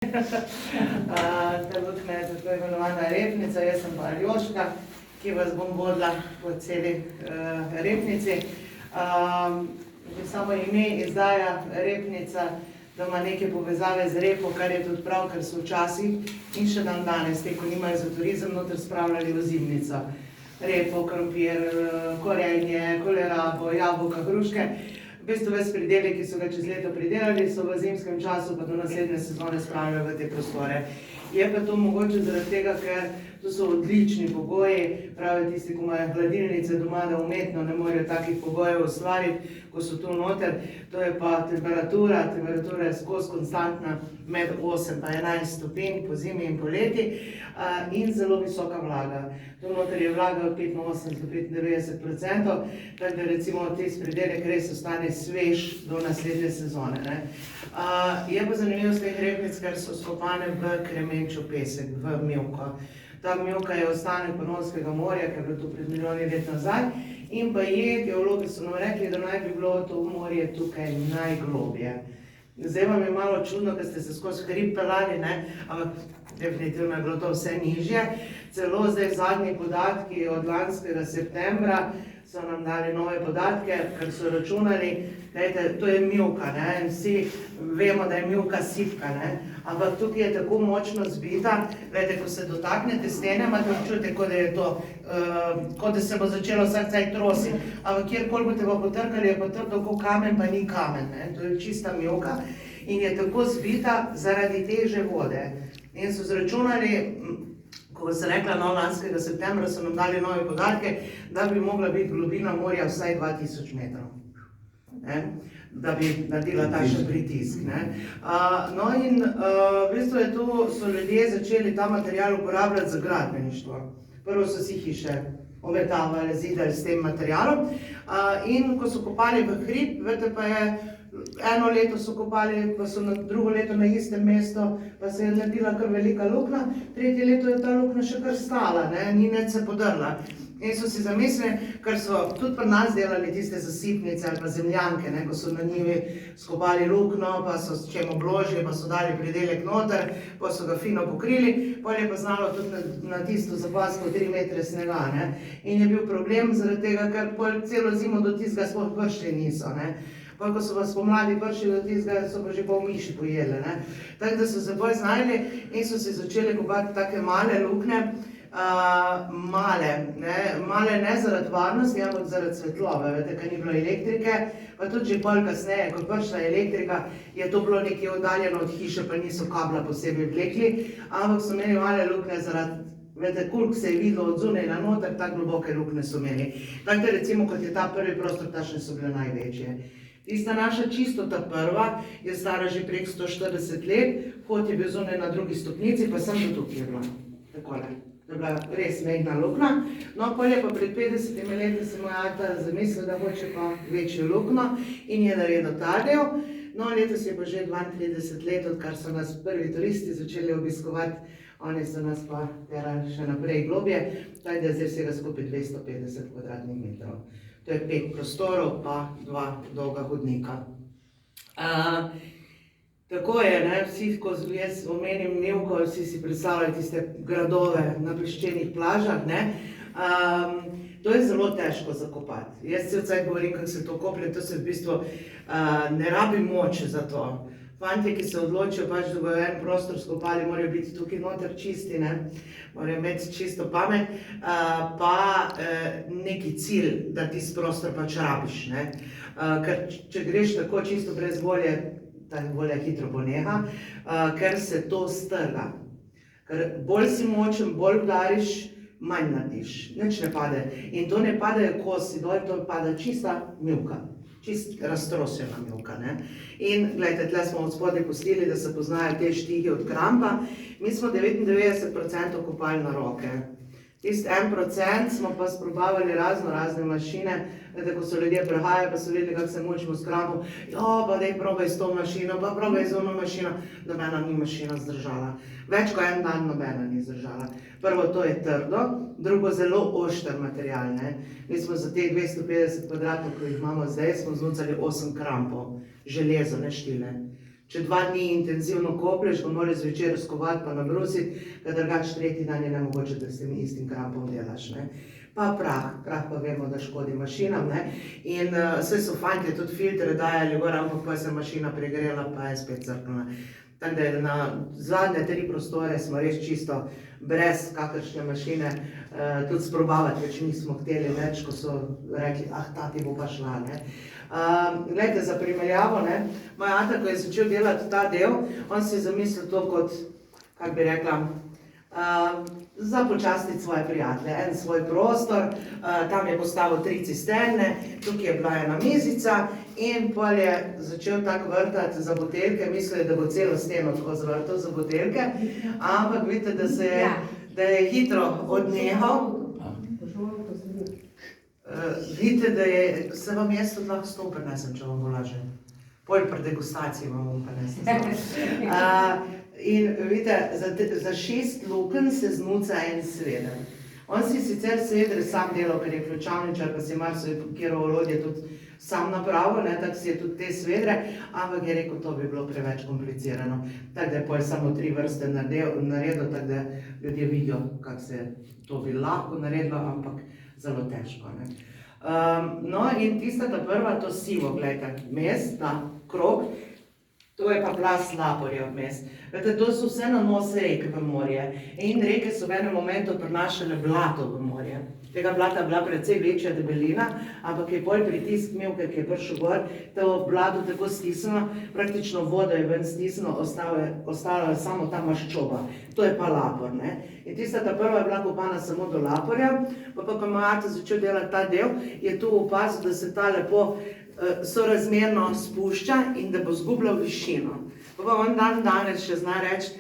Ta luknja je tako imenovana repnica, jaz sem pa Aljoška, ki vas bom vodila po celi repnici. Samo ime izdaja repnica, da ima neke povezave z repo, kar je tudi prav, ker so včasih in še dan danes, te, ko nimajo za turizem, noter spravljali v zimnico. Repo, krompir, korenje, kolerabo, jabolka, hruške. V bistvu ves pridelek, ki so ga čez leto pridelali, so v zimskem času pa do naslednje sezone spravljali v te prostore. Je pa to mogoče zaradi tega, ker to so odlični pogoji, pravi tisti, ko imajo hladilnice doma, da umetno ne morejo takih pogojev ustvariti, ko so tu noter. To je pa temperatura je skozi konstantna med 8 pa 11 stopinj po zimi in poleti in zelo visoka vlaga. Tu noter je vlaga od 85 do 95%, tako da recimo tisti pridelek res ostane svež do naslednje sezone. Je pa zanimivost teh repnic, ker so skopane v kremenčev pesek, v mivko. Ta mivka je ostanek Panonskega morja, ki je bilo tu pred milijoni let nazaj, in pa je, geologi so nam rekli, da naj bi bilo to morje tukaj najglobje. Zdaj vam je malo čudno, ker ste se skozi hrib pelali, ampak definitivno je bilo to vse nižje. Celo zdaj zadnji podatki od lanskega septembra so nam dali nove podatke, ker so računali, gledajte, to je mivka, in vsi vemo, da je mivka sipka, ampak tukaj je tako močno zbita, gledajte, ko se dotaknete stene, imate občutek, kot da je to, kot da se bo začelo vsak cajt trositi, ampak kjerkoli boste pa potrkali, je pa trdo kot kamen, pa ni kamen, to je čista mivka in je tako zbita zaradi teže vode. In so zračunali, ko sem rekla, lanskega septembra so nam dali nove podatke, da bi mogla biti globina morja vsaj 2000 metrov, da bi naredila takšen pritisk. No in v bistvu je tu, so ljudje začeli ta material uporabljati za gradbeništvo. Prvo so si hiše ometavali, zidali s tem materialom in ko so kopali v hrib, veste pa je, eno leto so kopali, pa so drugo leto na istem mestu, pa se je naredila kar velika luknja, tretje leto je ta luknja še kar stala, ni nič se podrla. In so si zamislili, ker so tudi pri nas delali tiste zasipnice ali pa zemljanke, ko so na njivi skopali luknjo, pa so s čem obložili, pa so dali pridelek noter, pa so ga fino pokrili, potem je pa znalo tudi na tisto zapasko 3 metre snega. In je bil problem zaradi tega, ker celo zimo do tistega sploh prišli niso. Pa ko so vas pomladi prišli do tistega, so pa že pol miši pojeli. Tako da so se bolj znajli in so se začeli kopati take male luknje, male ne zaradi varnosti, ampak zaradi svetlove, veste, ker ni bilo elektrike, pa tudi že pol kasneje, ko prišla elektrika, je to bilo nekje oddaljeno od hiše, pa niso kabla posebej vlekli, ampak so imeli male luknje zaradi, veste, koliko se je videlo od zunaj na noter, tako globoke luknje so imeli. Tako da recimo, kot je ta prvi prostor, takšne so bile največje. Tista naša čisto ta prva je stara že prek 140 let, vhod je bil zunaj na drugi stopnici, pa sem do tukaj je bila. Takole. To je bila res mejna luknja. No, pol je pa pred 50 leti se moj ata zamislil, da hoče pa večjo luknjo in je naredil ta del. No, letos je pa že 32 let, odkar so nas prvi turisti začeli obiskovati, oni so nas pa terali še naprej globje, tako da zdaj vsega skupaj 250 kvadratnih metrov. To je 5 prostorov pa 2 dolga hodnika. Tako je, vsi, ko jaz omenim mivko, vsi si predstavljajo tiste gradove na peščenih plažah, to je zelo težko zakopati. Jaz cel cajt govorim, kako se to koplje, to se v bistvu ne rabi moč za to. Fantje, ki se odločijo, da bojo en prostor skopali, morajo biti tukaj noter čisti, morajo imeti čisto pamet, pa neki cilj, da tisti prostor pač rabiš. Ker če greš tako čisto brez volje, ta volja hitro poneha, ker se to strga. Ker bolj si močen, bolj udariš, manj narediš, nič ne pade. In to ne padejo kosi dol, to pada čista mivka. Čist raztrosjena mivka. In gledajte, tle smo od spodaj pustili, da se poznajo te štigi od krampa. Mi smo 99% kopali na roke. Tist 1% smo pa sprobavali razne mašine, ko so ljudje prehajali, pa so videli, kako se mučimo s krampom. Pa daj probaj s to mašino, pa probaj z ono mašino. Nobena ni mašina zdržala. Več kot en dan nobena ni zdržala. Prvo, to je trdo, drugo, zelo ošter material. Mi smo za teh 250 kvadratov, ko jih imamo zdaj, smo znucali 8 krampov. Železo, ne štile. Če 2 dni intenzivno koplješ, ga moraš zvečer skovati pa nabrusiti, ker drugače tretji dan je nemogoče, da s tem istim krampom delaš, ne. Pa prah pa vemo, da škodi mašinam, ne. In saj so fantje tudi filtre dajali gor, ampak pa se mašina pregrela, pa je spet crknila. Tako da je na zadnje 3 prostore smo res čisto brez kakršne mašine tudi sprobavati, več nismo hteli več, ko so rekli, ta ti bo pa šla, ne. Glejte, za primerjavo, ne, moj ata, ko je začel delati ta del, on si je zamislil to kot, kako bi rekla, za počastiti svoje prijatelje, en svoj prostor, tam je postavil 3 cisterne, tukaj je bila ena mizica in pol je začel tako vrtati za buteljke, mislil je, da bo celo steno tako zvrtal za buteljke, ampak vidite, da je hitro odnehal. Vidite, da je, se vam jaz tudi lahko stol prinesem, če vam bo lažje. Pol pri degustaciji vam bom prinesem stol. In vidite, za 6 lukenj se znuca en sveder. On si sicer svedre sam delal, ker je ključavničar, pa si marsikatero orodje tudi sam napravil, ne, tako si je tudi te svedre, ampak je rekel, to bi bilo preveč komplicirano. Tako da je pol samo 3 vrste naredil, tako da ljudje vidijo, kako se to bi lahko naredilo, ampak zelo težko, ne. No, in tista ta prva, to sivo, gledajte, vmes, ta krog, to je pa plast laporja vmes. Vete, to so vse nanose reke v morje. In reke so v enem momentu prinašale blato v morje. Tega blata je bila precej večja debelina, ampak je bolj pritisk imel, ker je prišel gor, to blato tako stisnilo, praktično voda je ven stisnilo, ostala je samo ta maščoba. To je pa lapor, ne. In tista ta prva je bila kopana samo do laporja, pa ko je moj ata začel delati ta del, je tu opazil, da se ta lepo sorazmerno spušča in da bo zgubljal višino. Pa on danes še zna reči,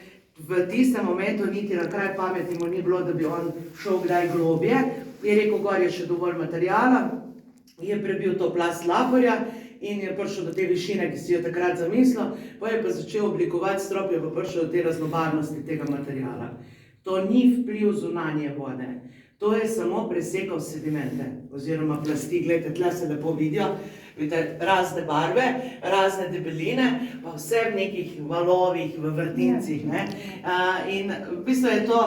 v tistem momentu niti na kraj pameti mu ni bilo, da bi on šel kdaj globje, je rekel, gor je še dovolj materijala, je prebil to plast laporja in je prišel do te višine, ki si jo takrat zamislil, pa je pa začel oblikovati strop, je pa prišel do te raznobarnosti tega materijala. To ni vpliv zunanje vode, to je samo presekal sedimente oziroma plasti, gledajte, tle se lepo vidijo, vidite, razne barve, razne debeline, pa vse v nekih valovih, v vrtincih, ne. In v bistvu je to,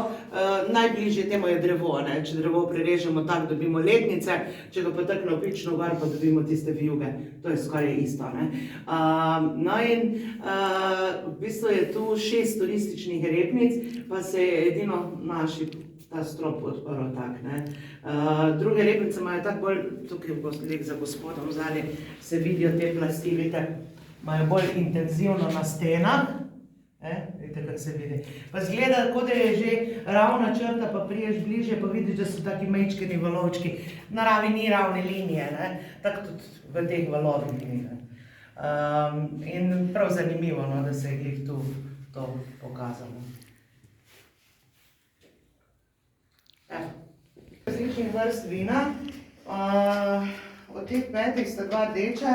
najbližje temu je drevo, ne, če drevo prerežemo tako, dobimo letnice, če ga pa tako navpično gor, pa dobimo tiste vijuge, to je skoraj isto, ne. No in v bistvu je tu 6 turističnih repnic, pa se je edino naši ta strop odprl tak, ne. Druge repnice imajo tako bolj, tukaj za gospodom zadnji, se vidijo te plasti, vidite, imajo bolj intenzivno na stenah, vidite, kako se vidi. Pa zgleda, kot da je že ravna črta, pa priješ bližje, pa vidiš, da so taki majčkeni valovčki. V naravi ni ravne linije, ne, tako tudi v teh valovih ni, ne. In prav zanimivo, no, da se je glih tu to pokazalo. Različnih vrst vina, od teh 5 sta 2 rdeča,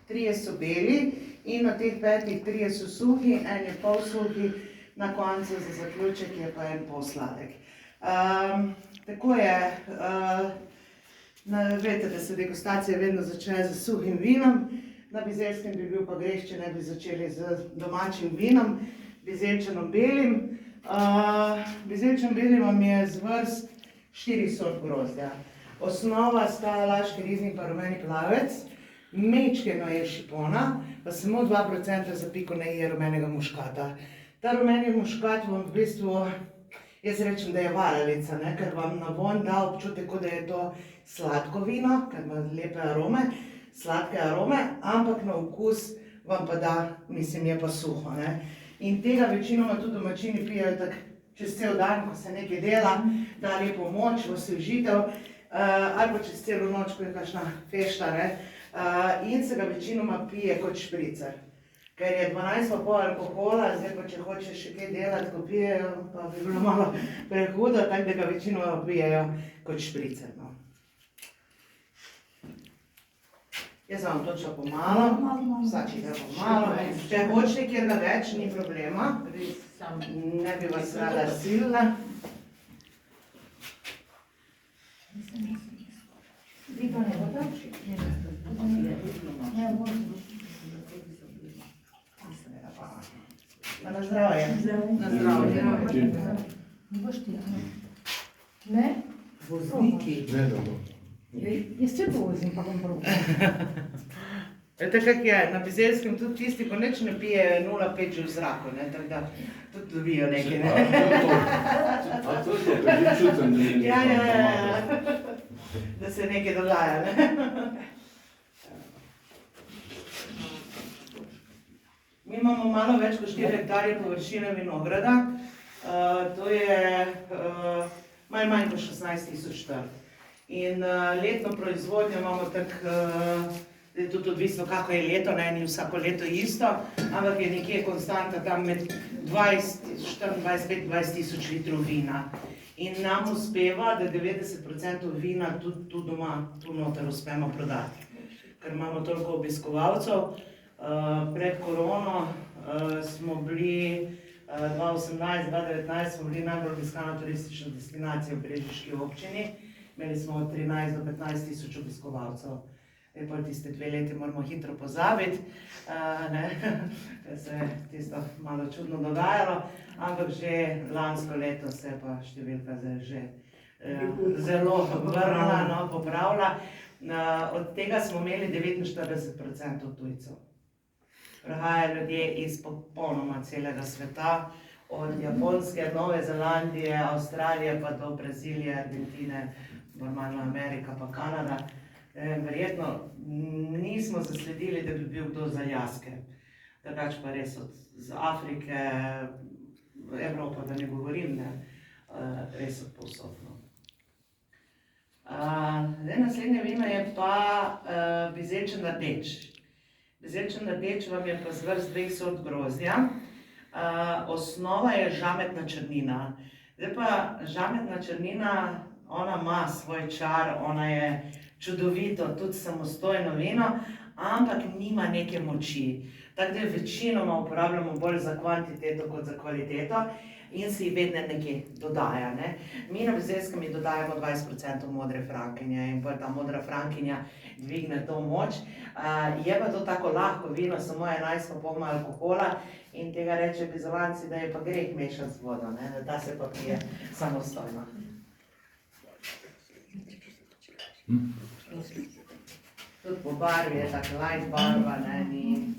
3 so beli in od teh 5 3 so suhi, en je pol suhi, na koncu za zaključek je pa en pol sladek. Tako je, veste, da se degustacija vedno začne z suhim vinom, na Bizeljskem bi bil pa greh, če ne bi začeli z domačim vinom, Bizeljčanom belim. Bizeljčan beli vam je z vrst 4 sort grozdja. Osnova sta laški riznik pa rumeni plavec, mečkeno je šipona, pa samo 2% za piko ne je rumenega muškata. Ta rumeni muškat vam v bistvu, jaz rečem, da je varalica, ne, ker vam na vonj da občutek, kot da je to sladko vino, ker ima lepe arome, sladke arome, ampak na okus vam pa da, mislim, je pa suho, ne. In tega večinoma tudi domačini pijejo tako čez cel dan, ko se nekaj dela, da lepo moč, osvežitev, ali pa čez celo noč, ko je kakšna fešta, ne. In se ga večinoma pije kot špricer. Ker je 12,5 alkohola, zdaj pa če hočeš še kaj delati, ko pijejo, pa bi bilo malo prehudo, tako da ga večinoma pijejo kot špricer, no. Jaz vam točno pomalo, vsačiga pomalo, če hočete, kjer ga več, ni problema, ne bi vas rada silila. zdravje. Na zdravje. Ne boš ti, ne? Vozniki. Ne, da bo. Jaz se povozim, pa bom prav. Veste, kak je, na Bizelskem tudi tisti, ko nič ne pije, 0,5 že v zraku, ne, tako da tudi dobijo nekaj, ne. A to je to, ker že čutim, da je nekaj. Ja. Da se nekaj dogaja, ne. Mi imamo malo več kot 4 hektarje površine vinograda, to je malo manj kot 16.000 trt. In letno proizvodnjo imamo tako, je tudi odvisno, kako je leto, ne, ni vsako leto isto, ampak je nekje konstanta tam med 24-25 tisoč litrov vina. In nam uspeva, da 90% vina tudi tu doma, tu noter uspemo prodati, ker imamo toliko obiskovalcev. Pred korono smo bili 2018-2019 smo bili najbolj obiskana turistična destinacija v brežiški občini. Imeli smo od 13 do 15 tisoč obiskovalcev. Pol tiste 2 leti moramo hitro pozabiti, ker se je tisto malo čudno dogajalo, ampak že lansko leto se je pa številka že zelo vrnila, popravila. Od tega smo imeli 49% tujcev. Prihajajo ljudje iz popolnoma celega sveta, od Japonske, Nove Zelandije, Avstralije pa do Brazilije, Argentine, normalno Amerika pa Kanada. Verjetno nismo zasledili, da bi bil kdo z Aljaske, drugače pa res z Afrike, Evropa, da ne govorim, ne, res od povsod. Naslednje vino je pa Bizeljčan rdeč. Bizeljčan rdeč vam je pa zvrst 2 sort grozdja. Osnova je žametna črnina. Zdaj pa žametna črnina, ona ima svoj čar, ona je čudovito, tudi samostojno vino, ampak nima neke moči. Tako da večinoma uporabljamo bolj za kvantiteto kot za kvaliteto in se ji vedno nekaj dodaja, ne. Mi na Bizelskem ji dodajamo 20% modre frankinje in pol ta modra frankinja dvigne to moč. Je pa to tako lahko vino, samo 11,5 alkohola in tega reče Bizelanci, da je pa greh mešati z vodo, ne, da se pa pije samostojno. Tudi po barvi je tako light barva, ne, ni.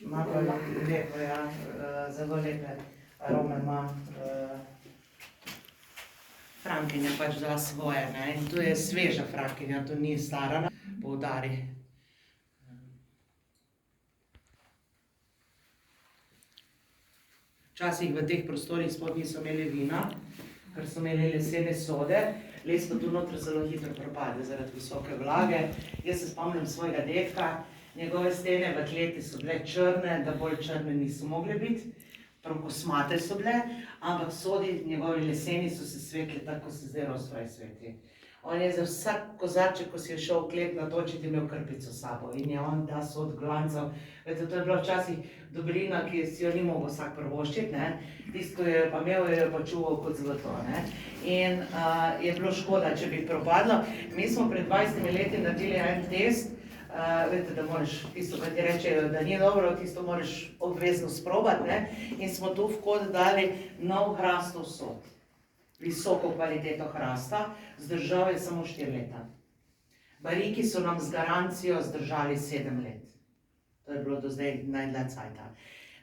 Ima pa lepo, ja, zelo lepe arome ima. Frankinja pač da svoje, ne, in to je sveža frankinja, to ni stara, poudari. Včasih v teh prostorih sploh niso imeli vina, ker so imeli lesene sode, les pa tu noter zelo hitro propade zaradi visoke vlage. Jaz se spomnim svojega dedka, njegove stene v kleti so bile črne, da bolj črne niso mogle biti. Prav kosmate so bile, ampak sodi njegovi leseni so se svetli tako, kot se zdaj rozvoje sveti. On je za vsak kozarček, ko si je šel v klet natočiti, imel krpico s sabo in je on ta sod glancal. Veste, to je bila včasih dobrina, ki si jo ni mogel vsak privoščiti, ne. Tisto, ko je pa imel, je pa čuval kot zlato, ne. In je bilo škoda, če bi propadlo. Mi smo pred 20 leti naredili en test, veste, da moraš tisto, kar ti rečejo, da ni dobro, tisto moraš obvezno sprobati, ne, in smo tu v kod dali nov hrastov sod. Visoko kvaliteto hrasta, zdržal je samo 4 leta. Bariki so nam z garancijo zdržali 7 let. To je bilo do zdaj najdlje cajta.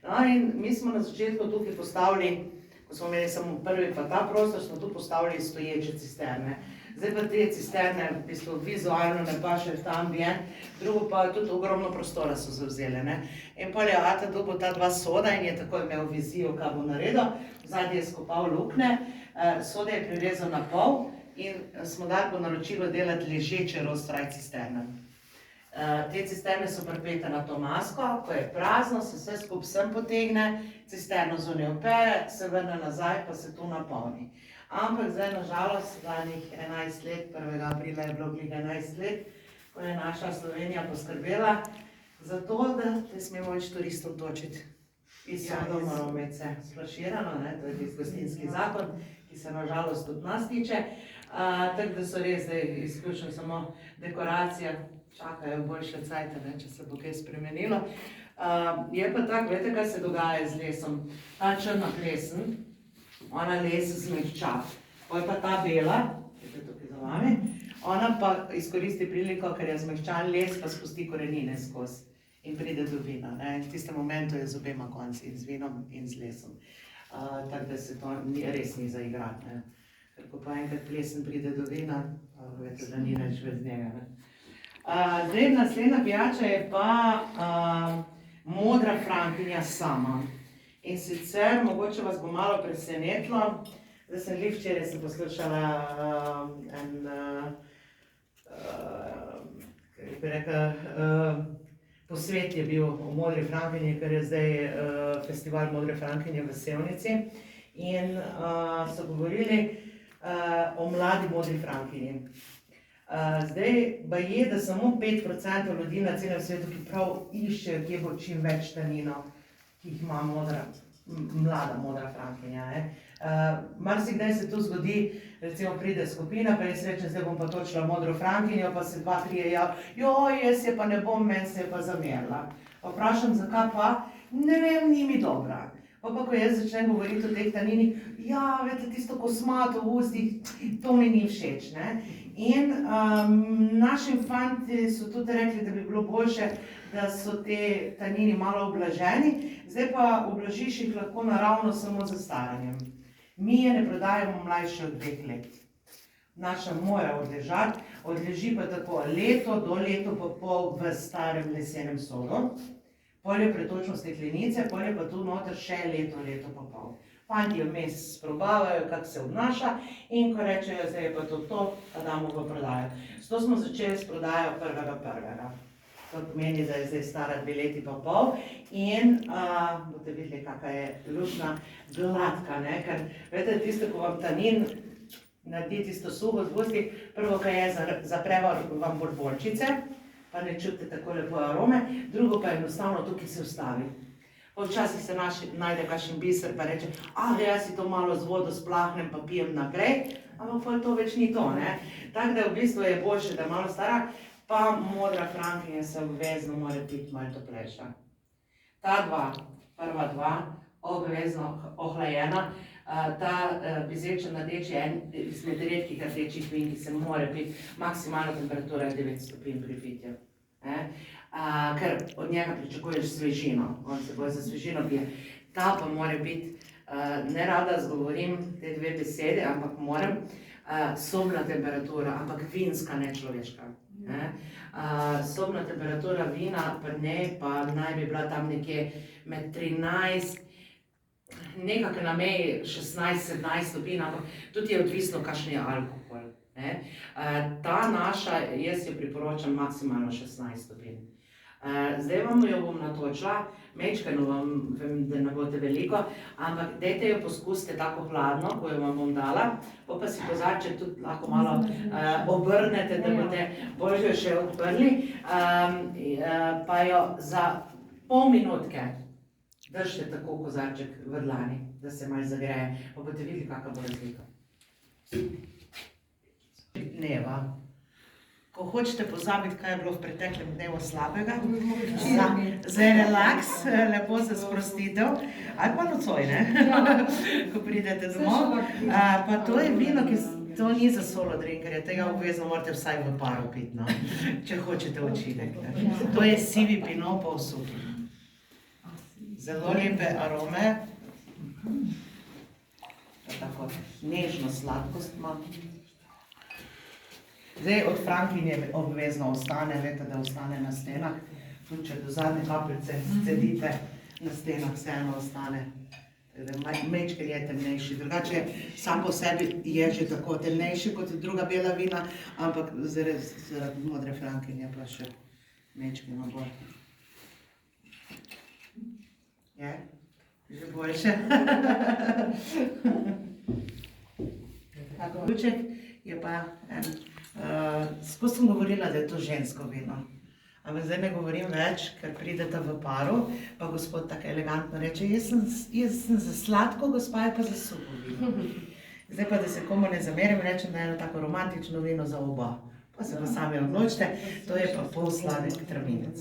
No, in mi smo na začetku tukaj postavili, ko smo imeli samo prvi pa ta prostor, smo tu postavili stoječe cisterne. Zdaj pa te cisterne v bistvu vizualno ne paše v ta ambient, drugo pa tudi ogromno prostora so zavzele, ne. In pol je ata dobil ta 2 soda in je takoj imel vizijo, kaj bo naredil. Zadnji je skopal luknje, sode je prirezal na pol in smo dali po naročilu delati ležeče rostraj cisterne. Te cisterne so pripete na to masko, ko je prazno, se vse skupaj sem potegne, cisterno zunaj opere, se vrne nazaj pa se tu napolni. Ampak zdaj na žalost, danih 11 let, 1. aprila je bilo glih 11 let, ko je naša Slovenija poskrbela za to, da ne smemo več turistov točiti. iz Sodoma Romice sflaširano, to je tisti gostinski zakon, ki se nažalost tudi nas tiče. Tako da so res zdaj izključno samo dekoracija, čakajo boljše cajte, če se bo kaj spremenilo. Je pa tako, veste, kaj se dogaja z lesom? Ta črna plesen, ona les zmehča. Pa je pa ta bela, ki je tukaj za vami, ona pa izkoristi priliko, ker je zmehčan les, pa spusti korenine skozi in pride do vina. V tistem momentu je z obema konci, in z vinom in z lesom. Tako da se to res ni za igrati. Ker ko pa enkrat plesen pride do vina, veste, da ni več brez njega. Zdaj, naslednja pijača je pa modra frankinja sama. In sicer, mogoče vas bo malo presenetilo, da sem včeraj poslušala posvet je bil o modri frankinji, ker je zdaj festival modre frankinje v Sevnici. In so govorili o mladi modri frankinji. Zdaj baje, da samo 5% ljudi na celem svetu, ki prav iščejo, kje bo čim več taninov, ki jih ima mlada modra frankinja. Marsikdaj se to zgodi, recimo pride skupina, pa jaz rečem, zdaj bom pa točila modro frankinjo, pa se 2-3 joj, jaz je pa ne bom, meni se je pa zamerila. Pa vprašam, zakaj pa? Ne vem, ni mi dobra. Pa ko jaz začnem govoriti o teh taninih, veste, tisto kosmato v ustih, to mi ni všeč, ne. In našim fanti so tudi rekli, da bi bilo boljše, da so te tanini malo ublaženi, zdaj pa ublažiš jih lahko naravno samo z staranjem. Mi je ne prodajamo mlajše od 2 let. Naša mora odležati, odleži pa tako leto do leto pa pol v starem lesenem sodu. Pol je pretočno steklenice, pol je pa tu noter še leto pa pol. Fantje vmes sprobavajo, kako se obnaša in ko rečejo, zdaj je pa to, pa damo v prodajo. Zato smo začeli s prodajo 1.1. To pomeni, da je zdaj stara 2 leti pa pol in boste videli, kakva je luštna, gladka, ne, ker veste, tisto, ko vam tanin naredi tisto suho z usti, prvo, kaj je, zapreva vam borbončice, pa ne čutite tako lepo arome, drugo pa enostavno tukaj se ustavi. Včasih se najde kakšen biser pa reče, jaz si to malo z vodo splahnem pa pijem naprej, ampak to več ni to, ne. Tako da v bistvu je boljše, da je malo stara, pa modra frankinja se obvezno mora biti malo toplejša. Ta prva dva, obvezno ohlajena, ta bizečen rdeč je en izmed redkih rdečih vin, ki se mora piti, maksimalna temperatura je 9 stopinj pri pitju. Ker od njega pričakuješ svežino, on se bo za svežino pije. Ta pa mora biti, ne rada zgovorim te 2 besede, ampak moram, sobna temperatura, ampak vinska, ne človeška. Sobna temperatura vina pa ne, pa naj bi bila tam nekje med 13, nekako na meji 16-17 stopinj, ampak tudi je odvisno, kakšen je alkohol. Ta naša, jaz jo priporočam maksimalno 16 stopinj. Zdaj vam jo bom natočila, mečkano vam, vem, da ne boste veliko, ampak dajte jo poskusite tako hladno, ko jo vam bom dala, pa si kozarček tudi lahko malo obrnete, da boste božjo še odprli, pa jo za pol minutke držite tako kozarček v dlani, da se malo zagreje, pa boste videli, kakva bo razlika. Dneva. Ko hočete pozabiti, kaj je bilo v preteklem dnevu slabega, za relaks, lepo za sprostitev, ali pa nocoj, ne, ko pridete domov. Pa to je vino, ki to ni za solo drinkerje, tega obvezno morate vsaj v paru piti, no, če hočete učinek. To je sivi pinot po osuki. Zelo lepe arome. Tako nežno sladkost ima. Zdaj od frankinje obvezno ostane, veste, da ostane na stenah, tudi če do zadnje kapljice cedite, na stenah vseeno ostane. Mečken je temnejši, drugače sam po sebi je že tako temnejši kot druga bela vina, ampak zaradi modre frankinje pa še mečkeno bolj. Je? Že boljše? Ključek je pa en. Skozi sem govorila, da je to žensko vino, Ampak zdaj ne govorim več, ker prideta v paru, pa gospod tako elegantno reče, jaz sem za sladko, gospa je pa za suho vino. Zdaj pa, da se komu ne zamerim, rečem, da je eno tako romantično vino za oba. Pa se pa sami odločite, to je pa pol sladek traminec.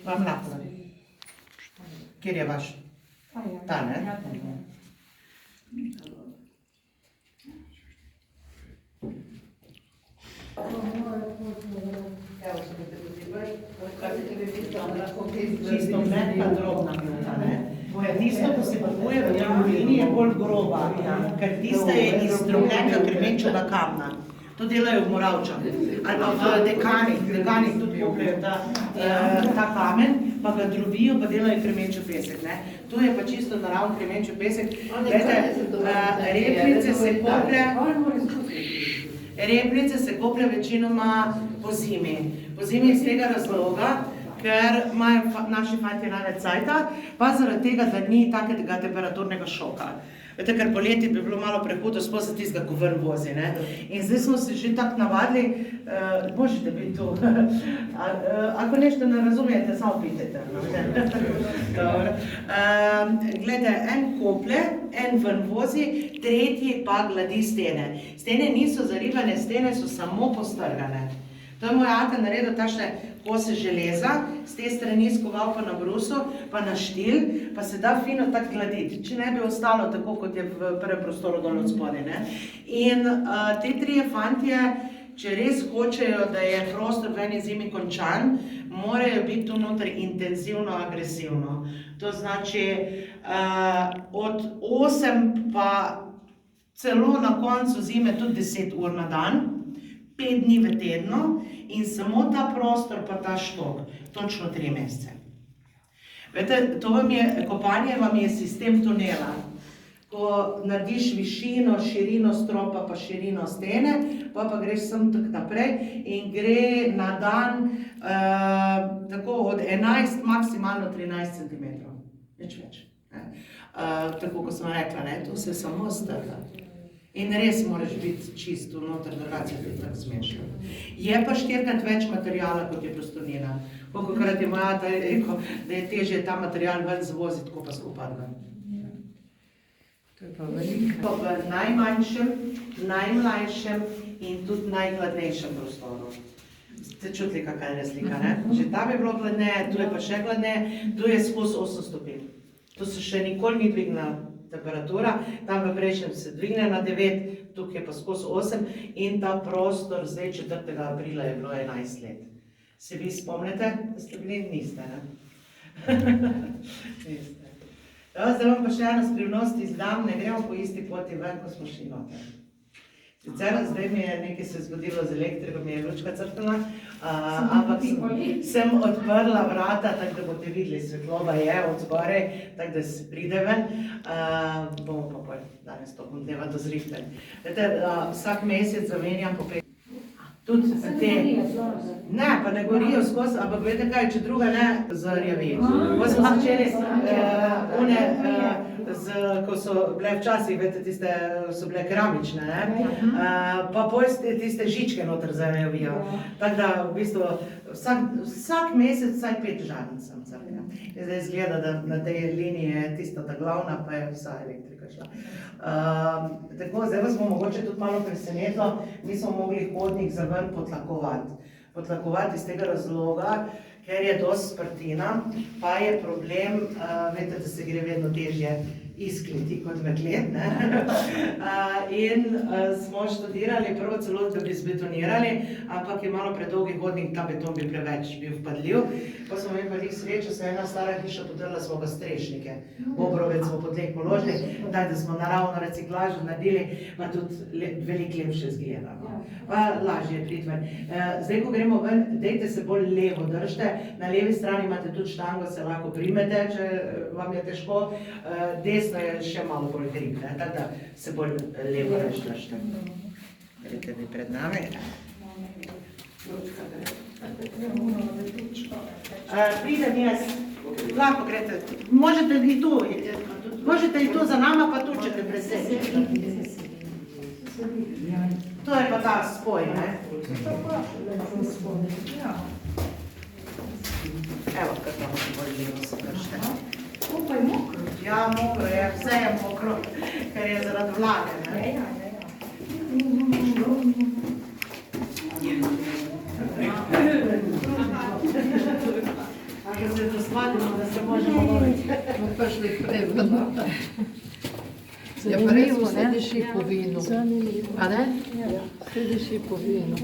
Vam lahko. Kjer je vaš? Ta, ne? Čisto mehka, drobna mleta, ne? Tisto, ko se kupuje v trgovini, je bolj groba, ker tista je iz drobljenega kremenčjega kamna. To delajo v Moravčah, ali pa v Dekanih tudi kupljajo ta kamen, pa ga drobijo, pa delajo kremenčji pesek, ne? To je pa čisto naravni kremenčji pesek. Replice se koplje večinoma po zimi. Po zimi iz tega razloga, ker imajo naši fantje največ cajta, pa zaradi tega, da ni takega temperaturnega šoka. Vete, ker poleti bi bilo malo prehudo, sploh se tistega, ko ven vozi, ne. In zdaj smo se že tako navadili, možete biti tu. Ako nešto ne razumijete, samo pitajte. Glede, en koplje, en ven vozi, tretji pa gladi stene. Stene niso zaribane, stene so samo postrgane. To je moj ata naredil takšne kose železa, z te strani skoval pa na bruso, pa na štil, pa se da fino tako gladiti, če ne bi ostalo tako, kot je v prvem prostoru dol od spodaj, ne. In te trije fantje, če res hočejo, da je prostor v eni zimi končan, morajo biti tu noter intenzivno agresivno. To znači od 8 pa celo na koncu zime tudi 10 ur na dan, 5 dni v tednu in samo ta prostor pa ta štok, točno 3 mesece. Vete, kopanje vam je sistem tunela. Ko narediš višino, širino stropa pa širino stene, pa greš sem tak naprej in gre na dan tako od 11, maksimalno 13 cm. Nič več. Tako, kot sem rekla, ne, to se samo strga. In res moraš biti čist vnoter, drugače je tako smešno. Je pa 4krat več materijala, kot je prostornina. Kolikokrat je moja ata rekel, da je težje ta material ven zvoziti, kot pa skupaj ven. To je pa veliko. Pa v najmanjšem, najmlajšem in tudi najhladnejšem prostoru. Ste čutili, kakšna je razlika, ne? Že tam je bilo hladneje, tu je pa še hladneje, tu je skozi 8 stopinj. Tu se še nikoli ni dvignila temperatura, tam v prejšnjem se dvigne na 9, tukaj je pa skozi 8 in ta prostor zdaj 4. aprila je bilo 11 let. Se vi spomnite, da ste bili? Niste, ne? Niste. Zdaj vam pa še ena skrivnost izdam, ne gremo po isti poti ven, ko smo šli noter. Sicer zdaj mi je nekaj se zgodilo z elektriko, mi je lučka crknila, ampak sem odprla vrata, tako da boste videli, svetloba je od zgoraj, tako da se pride ven. Bomo pa pol danes tokom dneva dozrihtali. Vsak mesec zamenjam po 5. Tudi te, ne, pa ne gorijo skozi, ampak veste kaj, če druga ne, zarjavi. Ko smo začeli ko so bile včasih, veste, tiste so bile keramične, ne, pa pol tiste žičke noter zarjavijo. Tako da v bistvu vsak mesec vsaj 5 žarnic sem crknila. Zdaj izgleda, da na tej liniji je tista ta glavna, pa je vsa elektrika šla. Tako, zdaj vas bo mogoče tudi malo presenetilo, mi smo mogli hodnik za ven potlakovati. Potlakovati iz tega razloga, ker je dosti sprtina, pa je problem, veste, da se gre vedno težje iskliti kot veklet, ne. In smo študirali prvo celo, da bi zbetonirali, ampak je malo predolgi hodnik, ta beton bi preveč bil vpadljiv. Pa smo imeli srečo, se je ena stara hiša podrla, smo pa strešnike. Bobrovec smo pod tleh položili, tako da smo naravno reciklažo naredili, pa tudi veliko lepše izgleda. Pa lažje je priti ven. Zdaj, ko gremo ven, dejte se bolj levo držite, na levi strani imate tudi štango, se lahko primete, če vam je težko. Desno je še malo bolj hrib, tako da se bolj levo držite. Greste vi pred nami. Pridem jaz, lahko greste, možete i tu za nama, pa tu ćete preseći. To je pa ta spoj, ne? Evo, kad vam bolj levo se držite. Kako je mokro? Ja, mokro je, vse je mokro, ker je zaradi vlage, ne? Ako se dosvadimo, da se možemo loviti. Smo prišli prevno. Ja, pa res sediš i po vinu. A ne? Sediš i po vinu.